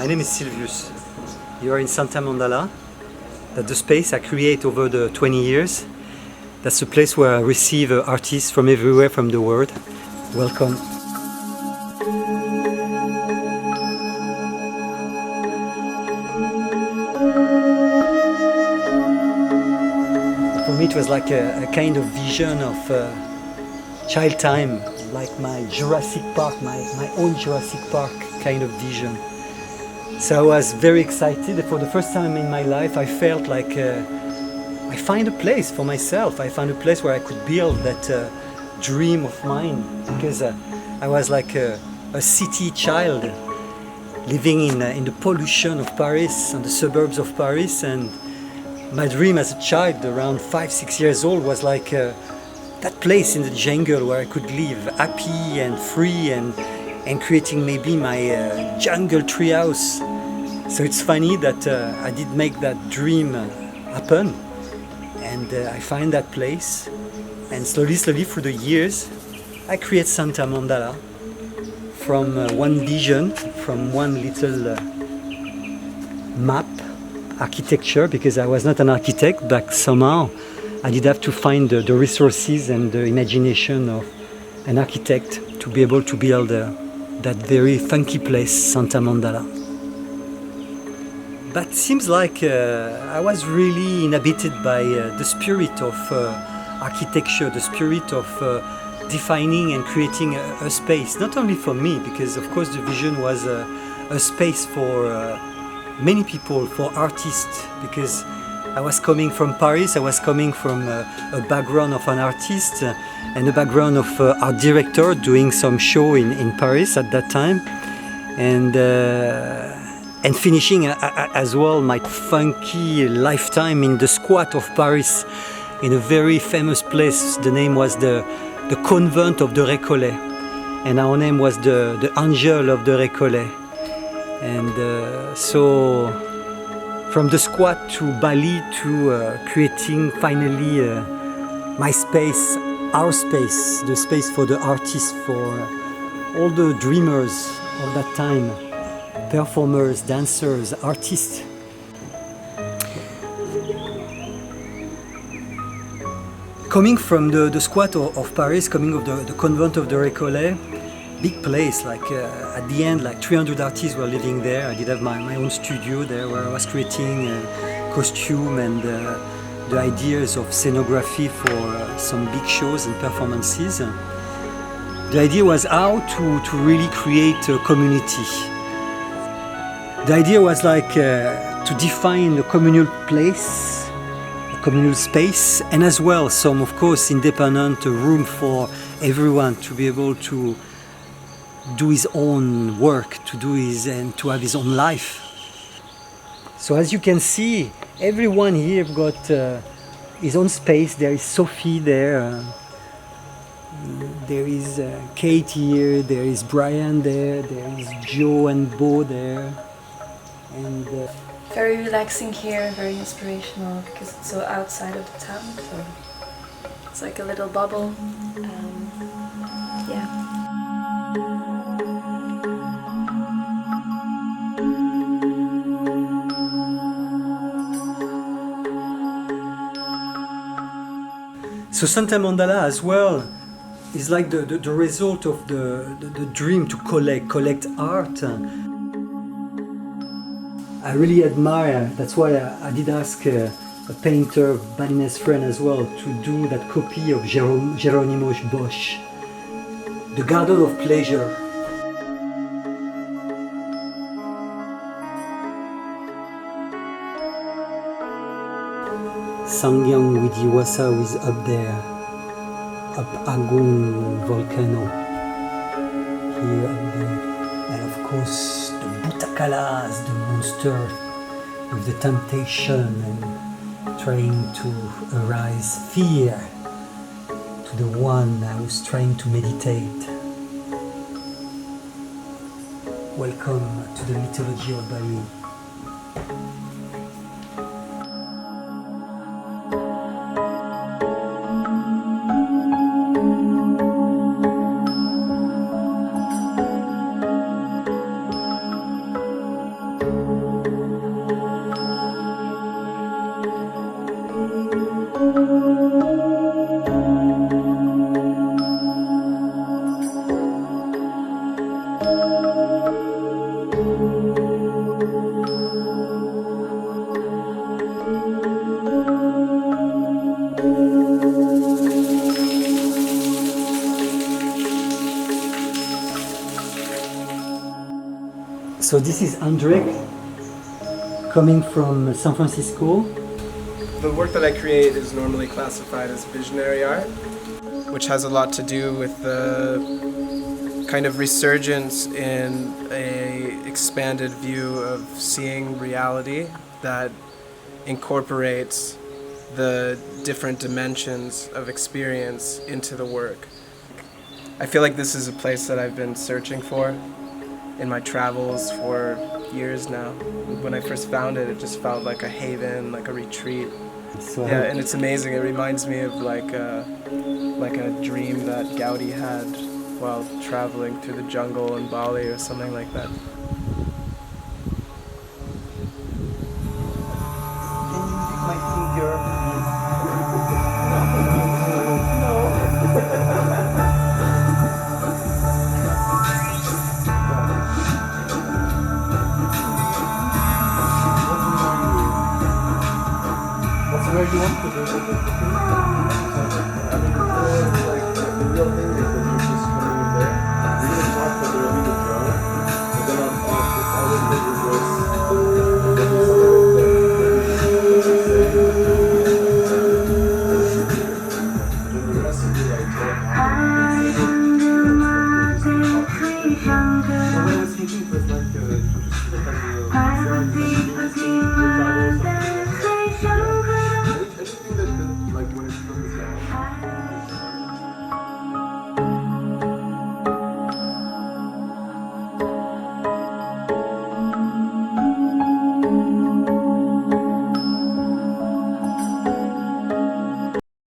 My name is Silvius. You are in Santa Mandala. That's the space I create over the 20 years. That's the place where I receive artists from everywhere from the world. Welcome. For me it was like a kind of vision of child time, like my Jurassic Park, my own Jurassic Park kind of vision. So I was very excited. For the first time in my life I felt like I find a place for myself. I found a place where I could build that dream of mine, because I was like a city child living in the pollution of Paris, and the suburbs of Paris, and my dream as a child around 5-6 years old was like that place in the jungle where I could live happy and free and creating maybe my jungle treehouse. So it's funny that I did make that dream happen, and I find that place, and slowly through the years I create Santa Mandala from one vision, from one little map, architecture, because I was not an architect, but somehow I did have to find the resources and the imagination of an architect to be able to build that very funky place, Santa Mandala. But it seems like I was really inhabited by the spirit of architecture, the spirit of defining and creating a space, not only for me, because of course the vision was a space for many people, for artists, because I was coming from Paris, I was coming from a background of an artist and a background of art director doing some show in Paris at that time, and finishing as well my funky lifetime in the squat of Paris, in a very famous place. The name was the Convent of the Récollet, and our name was the Angel of the Récollet. And so from the squat to Bali to creating finally my space, our space, the space for the artists, for all the dreamers of that time, performers, dancers, artists. Coming from the squat of Paris, coming of the Convent of the Récollet, big place, like at the end like 300 artists were living there. I did have my own studio there where I was creating costume and the ideas of scenography for some big shows and performances. The idea was how to really create a community. The idea was like to define a communal place, a communal space, and as well some, of course, independent room for everyone to be able to do his own work, and to have his own life. So as you can see, everyone here got his own space. There is Sophie there, there is Kate here, there is Brian there is Joe and Bo there, and very relaxing here, very inspirational because it's so outside of the town. So it's like a little bubble. Yeah. So Santa Mandala as well is like the result of the dream to collect art. I really admire, that's why I did ask a painter, Balinese friend as well, to do that copy of Geronimo Bosch, The Garden of Pleasure. Sangyang Widiwasa is up there, up Agung volcano, here up there, and of course the Butakalas, the monster with the temptation and trying to arise fear to the one who's trying to meditate. Welcome to the mythology of Bali. So this is Andre, coming from San Francisco. The work that I create is normally classified as visionary art, which has a lot to do with the kind of resurgence in a expanded view of seeing reality that incorporates the different dimensions of experience into the work. I feel like this is a place that I've been searching for in my travels for years now. When I first found it, it just felt like a haven, like a retreat. So Yeah, and it's amazing. It reminds me of like a dream that Gaudi had while traveling through the jungle in Bali or something like that.